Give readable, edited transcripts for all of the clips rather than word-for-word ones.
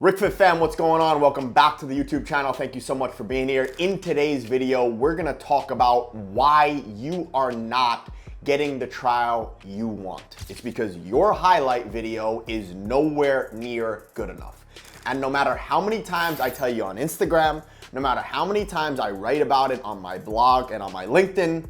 RicFit fam, what's going on? Welcome back to the YouTube channel. Thank you so much for being here. In today's video, we're gonna talk about why you are not getting the trial you want. It's because your highlight video is nowhere near good enough. And no matter how many times I tell you on Instagram, no matter how many times I write about it on my blog and on my LinkedIn,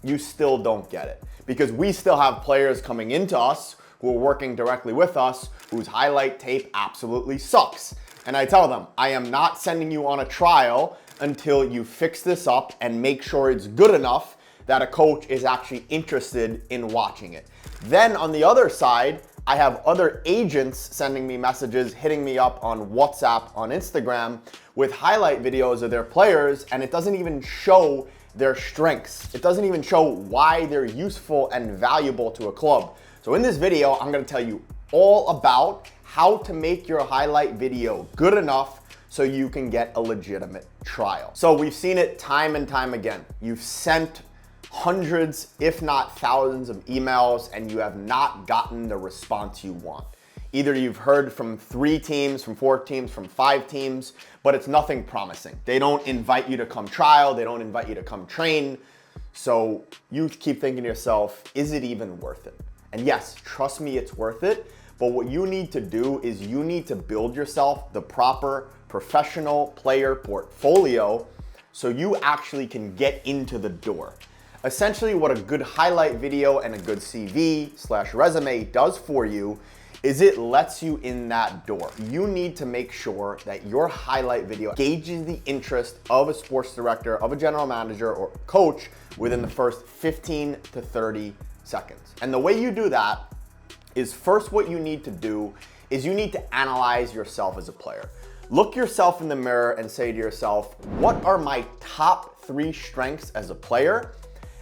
you still don't get it. Because we still have players coming into us who are working directly with us whose highlight tape absolutely sucks. And I tell them, I am not sending you on a trial until you fix this up and make sure it's good enough that a coach is actually interested in watching it. Then on the other side, I have other agents sending me messages, hitting me up on WhatsApp, on Instagram with highlight videos of their players, and it doesn't even show their strengths. It doesn't even show why they're useful and valuable to a club. So in this video, I'm gonna tell you all about how to make your highlight video good enough so you can get a legitimate trial. So we've seen it time and time again. You've sent hundreds, if not thousands of emails and you have not gotten the response you want. Either you've heard from 3 teams, from 4 teams, from 5 teams, but it's nothing promising. They don't invite you to come trial, they don't invite you to come train. So you keep thinking to yourself, is it even worth it? And yes, trust me, it's worth it. But what you need to do is you need to build yourself the proper professional player portfolio so you actually can get into the door. Essentially, what a good highlight video and a good CV/resume does for you is it lets you in that door. You need to make sure that your highlight video gauges the interest of a sports director, of a general manager, or coach within the first 15 to 30 seconds. And the way you do that is first what you need to do is you need to analyze yourself as a player. Look yourself in the mirror and say to yourself, what are my top 3 strengths as a player?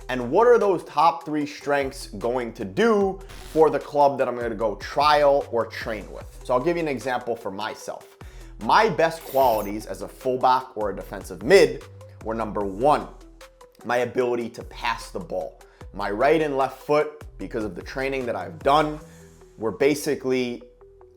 And what are those top 3 strengths going to do for the club that I'm gonna go trial or train with? So I'll give you an example for myself. My best qualities as a fullback or a defensive mid were number 1, my ability to pass the ball. My right and left foot, because of the training that I've done, were basically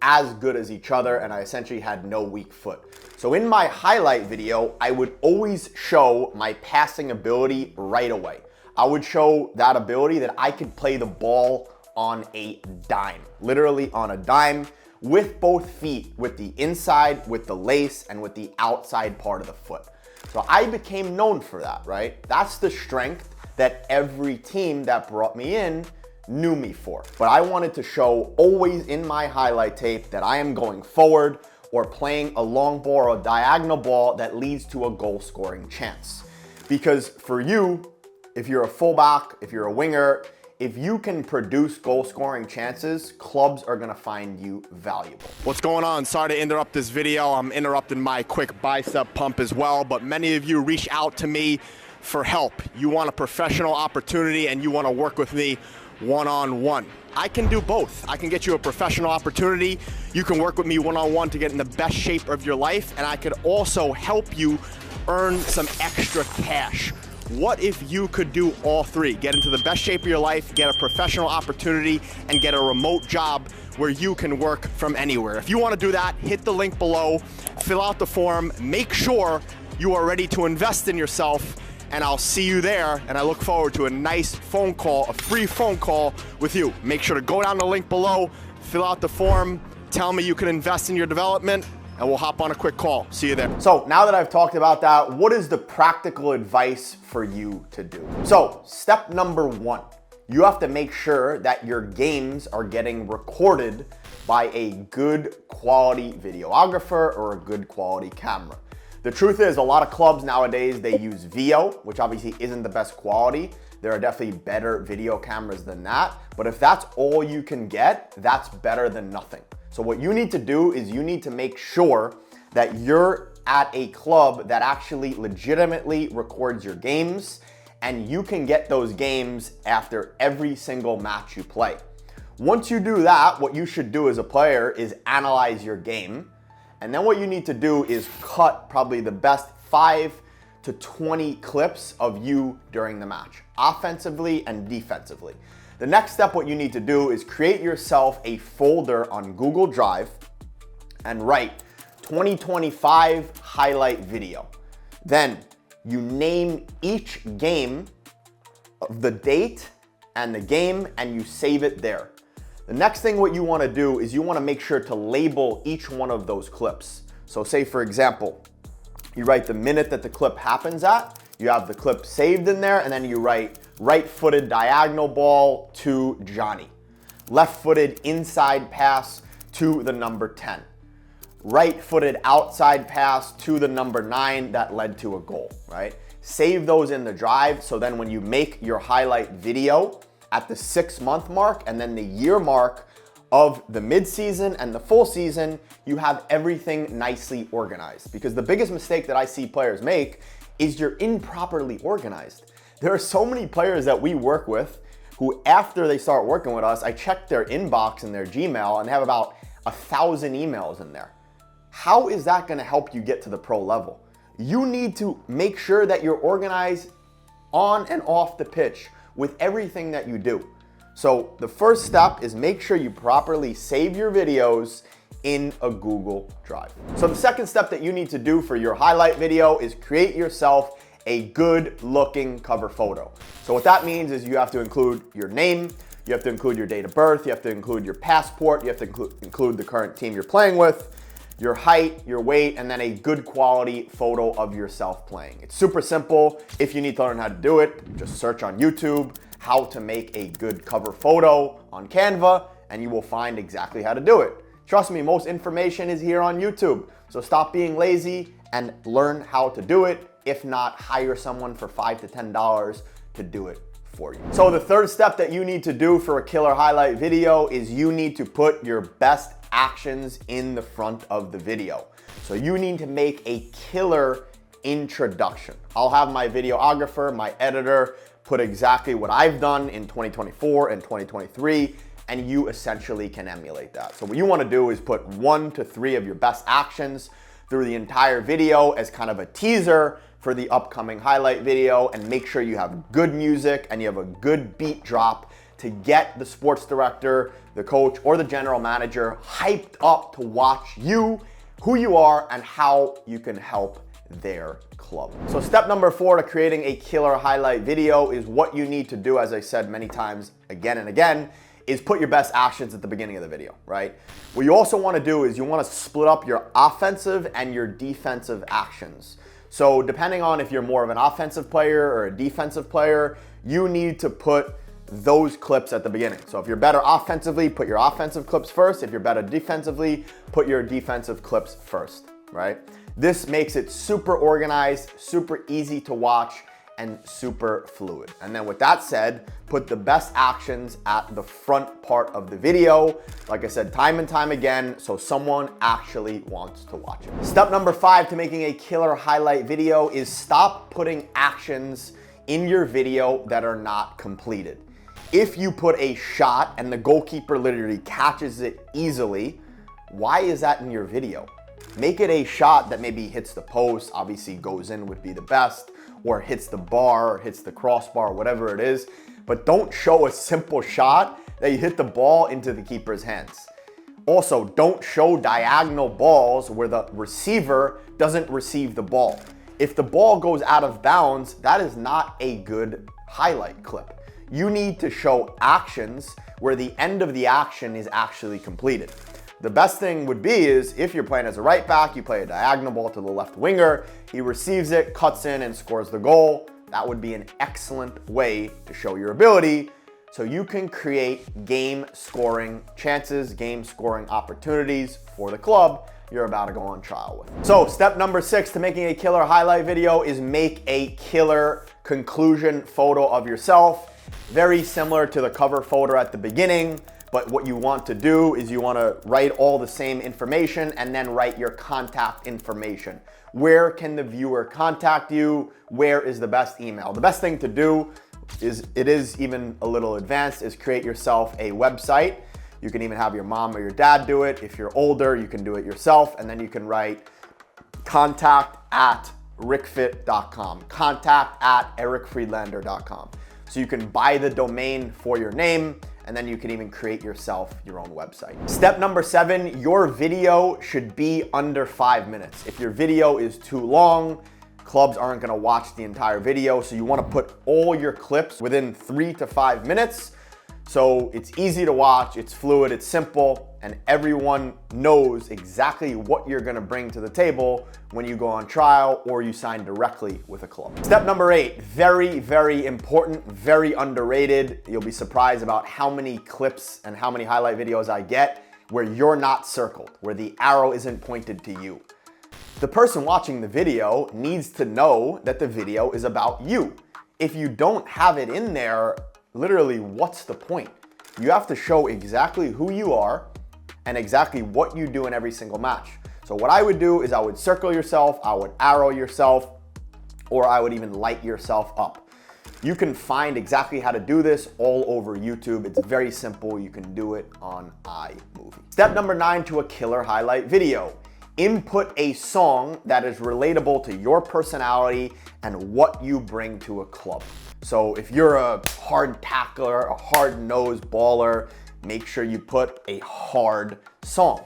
as good as each other, and I essentially had no weak foot. So in my highlight video, I would always show my passing ability right away. I would show that ability that I could play the ball on a dime, literally on a dime, with both feet, with the inside, with the lace, and with the outside part of the foot. So I became known for that, right? That's the strength that every team that brought me in knew me for. But I wanted to show always in my highlight tape that I am going forward or playing a long ball or a diagonal ball that leads to a goal scoring chance. Because for you, if you're a fullback, if you're a winger, if you can produce goal scoring chances, clubs are gonna find you valuable. What's going on? Sorry to interrupt this video. I'm interrupting my quick bicep pump as well, but many of you reach out to me for help. You want a professional opportunity and you wanna work with me one-on-one. I can do both. I can get you a professional opportunity. You can work with me one-on-one to get in the best shape of your life, and I could also help you earn some extra cash. What if you could do all 3? Get into the best shape of your life, get a professional opportunity, and get a remote job where you can work from anywhere. If you want to do that, hit the link below, fill out the form, make sure you are ready to invest in yourself, and I'll see you there, and I look forward to a nice phone call, a free phone call with you. Make sure to go down the link below, fill out the form, tell me you can invest in your development, and we'll hop on a quick call. See you there. So now that I've talked about that, what is the practical advice for you to do? So step number 1, you have to make sure that your games are getting recorded by a good quality videographer or a good quality camera. The truth is, a lot of clubs nowadays, they use VO, which obviously isn't the best quality. There are definitely better video cameras than that. But if that's all you can get, that's better than nothing. So what you need to do is you need to make sure that you're at a club that actually legitimately records your games, and you can get those games after every single match you play. Once you do that, what you should do as a player is analyze your game. And then what you need to do is cut probably the best 5 to 20 clips of you during the match, offensively and defensively. The next step, what you need to do is create yourself a folder on Google Drive and write 2025 highlight video. Then you name each game of the date and the game, and you save it there. The next thing what you want to do is you want to make sure to label each one of those clips. So say for example, you write the minute that the clip happens at, you have the clip saved in there, and then you write right-footed diagonal ball to Johnny. Left-footed inside pass to the number 10. Right-footed outside pass to the number 9 that led to a goal, right? Save those in the drive, so then when you make your highlight video at the 6-month mark and then the year mark of the mid-season and the full season, you have everything nicely organized. Because the biggest mistake that I see players make is you're improperly organized. There are so many players that we work with who, after they start working with us, I check their inbox and their Gmail and they have about 1,000 emails in there. How is that gonna help you get to the pro level? You need to make sure that you're organized on and off the pitch with everything that you do. So the first step is make sure you properly save your videos in a Google Drive. So the second step that you need to do for your highlight video is create yourself a good looking cover photo. So what that means is you have to include your name, you have to include your date of birth, you have to include your passport, you have to include the current team you're playing with, your height, your weight, and then a good quality photo of yourself playing. It's super simple. If you need to learn how to do it, just search on YouTube how to make a good cover photo on Canva, and you will find exactly how to do it. Trust me, most information is here on YouTube. So stop being lazy and learn how to do it. If not, hire someone for $5 to $10 to do it for you. So the third step that you need to do for a killer highlight video is you need to put your best actions in the front of the video. So you need to make a killer introduction. I'll have my videographer, my editor, put exactly what I've done in 2024 and 2023, and you essentially can emulate that. So what you want to do is put 1 to 3 of your best actions through the entire video as kind of a teaser for the upcoming highlight video, and make sure you have good music and you have a good beat drop to get the sports director, the coach, or the general manager hyped up to watch you, who you are, and how you can help their club. So step number 4 to creating a killer highlight video is what you need to do, as I said many times again and again, is put your best actions at the beginning of the video, right? What you also want to do is you want to split up your offensive and your defensive actions. So depending on if you're more of an offensive player or a defensive player, you need to put those clips at the beginning. So if you're better offensively, put your offensive clips first. If you're better defensively, put your defensive clips first, right? This makes it super organized, super easy to watch, and super fluid. And then with that said, put the best actions at the front part of the video. Like I said, time and time again, so someone actually wants to watch it. Step number 5 to making a killer highlight video is stop putting actions in your video that are not completed. If you put a shot and the goalkeeper literally catches it easily, why is that in your video? Make it a shot that maybe hits the post, obviously goes in would be the best, or hits the bar, or hits the crossbar, whatever it is. But don't show a simple shot that you hit the ball into the keeper's hands. Also, don't show diagonal balls where the receiver doesn't receive the ball. If the ball goes out of bounds, that is not a good highlight clip. You need to show actions where the end of the action is actually completed. The best thing would be is if you're playing as a right back, you play a diagonal ball to the left winger, he receives it, cuts in, and scores the goal. That would be an excellent way to show your ability so you can create game scoring chances, game scoring opportunities for the club you're about to go on trial with. So step number 6 to making a killer highlight video is make a killer conclusion photo of yourself. Very similar to the cover photo at the beginning. But what you want to do is you want to write all the same information and then write your contact information. Where can the viewer contact you? Where is the best email? The best thing to do is, it is even a little advanced, is create yourself a website. You can even have your mom or your dad do it. If you're older, you can do it yourself, and then you can write contact@RicFit.com, contact@EricFriedlander.com. So you can buy the domain for your name, and then you can even create yourself your own website. Step number 7, your video should be under 5 minutes. If your video is too long, clubs aren't gonna watch the entire video, so you wanna put all your clips within 3 to 5 minutes. So it's easy to watch, it's fluid, it's simple, and everyone knows exactly what you're gonna bring to the table when you go on trial or you sign directly with a club. Step number 8, very, very important, very underrated. You'll be surprised about how many clips and how many highlight videos I get where you're not circled, where the arrow isn't pointed to you. The person watching the video needs to know that the video is about you. If you don't have it in there, literally, what's the point? You have to show exactly who you are and exactly what you do in every single match. So what I would do is I would circle yourself, I would arrow yourself, or I would even light yourself up. You can find exactly how to do this all over YouTube. It's very simple. You can do it on iMovie. Step number 9 to a killer highlight video. Input a song that is relatable to your personality and what you bring to a club. So if you're a hard tackler, a hard-nosed baller, make sure you put a hard song.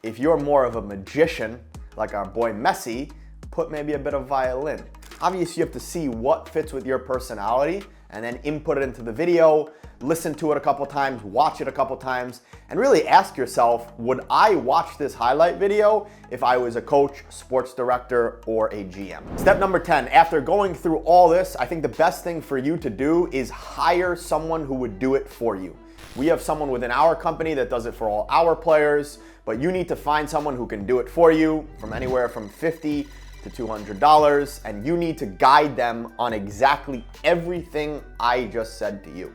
If you're more of a magician, like our boy Messi, put maybe a bit of violin. Obviously, you have to see what fits with your personality and then input it into the video, listen to it a couple times, watch it a couple times, and really ask yourself, would I watch this highlight video if I was a coach, sports director, or a GM? Step number 10, after going through all this, I think the best thing for you to do is hire someone who would do it for you. We have someone within our company that does it for all our players, but you need to find someone who can do it for you from anywhere from $50 to $200, and you need to guide them on exactly everything I just said to you.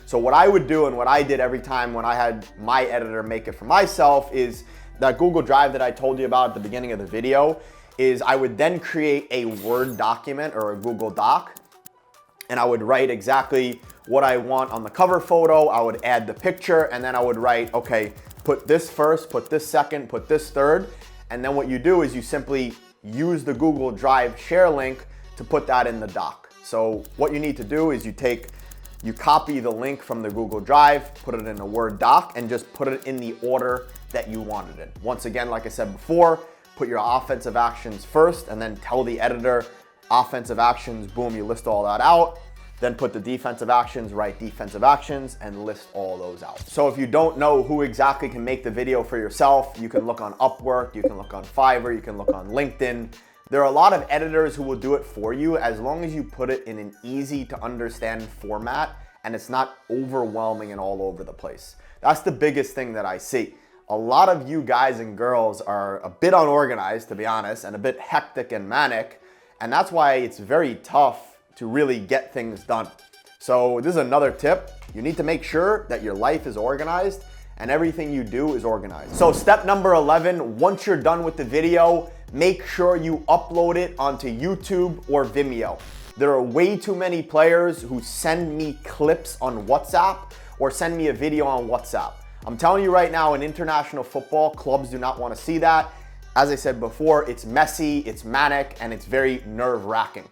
So what I would do and what I did every time when I had my editor make it for myself is that Google Drive that I told you about at the beginning of the video is I would then create a Word document or a Google Doc, and I would write exactly what I want on the cover photo. I would add the picture, and then I would write, okay, put this first, put this second, put this third. And then what you do is you simply use the Google Drive share link to put that in the doc. So what you need to do is you copy the link from the Google Drive, put it in a Word doc, and just put it in the order that you wanted it. Once again, like I said before, put your offensive actions first and then tell the editor offensive actions, boom, you list all that out. Then put the defensive actions, write defensive actions, and list all those out. So if you don't know who exactly can make the video for yourself, you can look on Upwork, you can look on Fiverr, you can look on LinkedIn. There are a lot of editors who will do it for you as long as you put it in an easy to understand format and it's not overwhelming and all over the place. That's the biggest thing that I see. A lot of you guys and girls are a bit unorganized, to be honest, and a bit hectic and manic, and that's why it's very tough to really get things done. So this is another tip. You need to make sure that your life is organized and everything you do is organized. So step number 11, once you're done with the video, make sure you upload it onto YouTube or Vimeo. There are way too many players who send me clips on WhatsApp or send me a video on WhatsApp. I'm telling you right now, in international football, clubs do not want to see that. As I said before, it's messy, it's manic, and it's very nerve-wracking.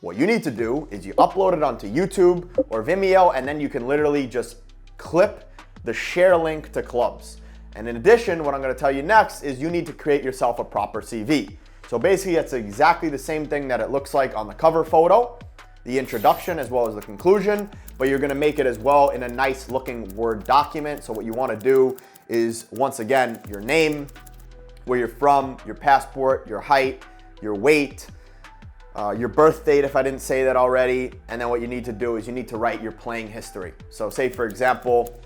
What you need to do is you upload it onto YouTube or Vimeo, and then you can literally just clip the share link to clubs. And in addition, what I'm going to tell you next is you need to create yourself a proper CV. So basically, it's exactly the same thing that it looks like on the cover photo, the introduction as well as the conclusion, but you're going to make it as well in a nice looking Word document. So what you want to do is, once again, your name, where you're from, your passport, your height, your weight, your birth date, if I didn't say that already. And then what you need to do is you need to write your playing history. So say, for example,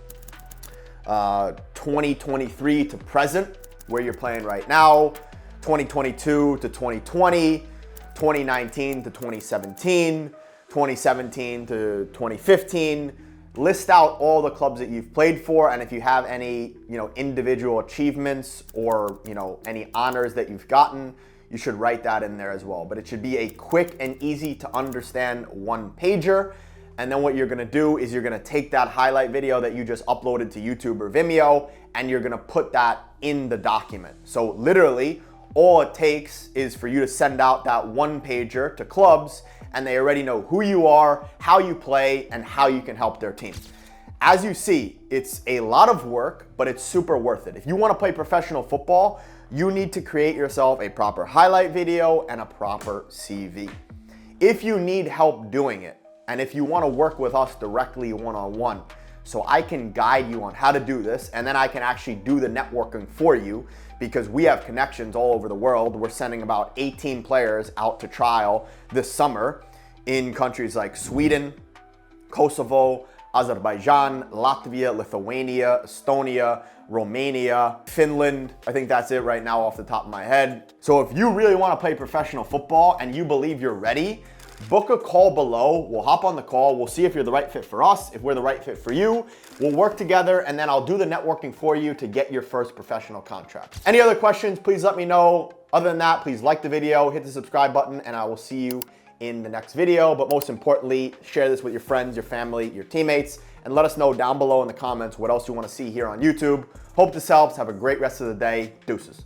2023 to present, where you're playing right now, 2022 to 2020, 2019 to 2017, 2017 to 2015. List out all the clubs that you've played for, and if you have any, individual achievements or, any honors that you've gotten, you should write that in there as well. But it should be a quick and easy to understand one pager. And then what you're gonna do is you're gonna take that highlight video that you just uploaded to YouTube or Vimeo, and you're gonna put that in the document. So literally, all it takes is for you to send out that one pager to clubs, and they already know who you are, how you play, and how you can help their team. As you see, it's a lot of work, but it's super worth it. If you want to play professional football, you need to create yourself a proper highlight video and a proper CV. If you need help doing it, and if you want to work with us directly one-on-one, so I can guide you on how to do this, and then I can actually do the networking for you, because we have connections all over the world. We're sending about 18 players out to trial this summer in countries like Sweden, Kosovo, Azerbaijan, Latvia, Lithuania, Estonia, Romania, Finland. I think that's it right now off the top of my head. So if you really want to play professional football and you believe you're ready, book a call below. We'll hop on the call. We'll see if you're the right fit for us, if we're the right fit for you. We'll work together, and then I'll do the networking for you to get your first professional contract. Any other questions, please let me know. Other than that, please like the video, hit the subscribe button, and I will see you in the next video. But most importantly, share this with your friends, your family, your teammates, and let us know down below in the comments what else you want to see here on YouTube. Hope this helps. Have a great rest of the day. Deuces.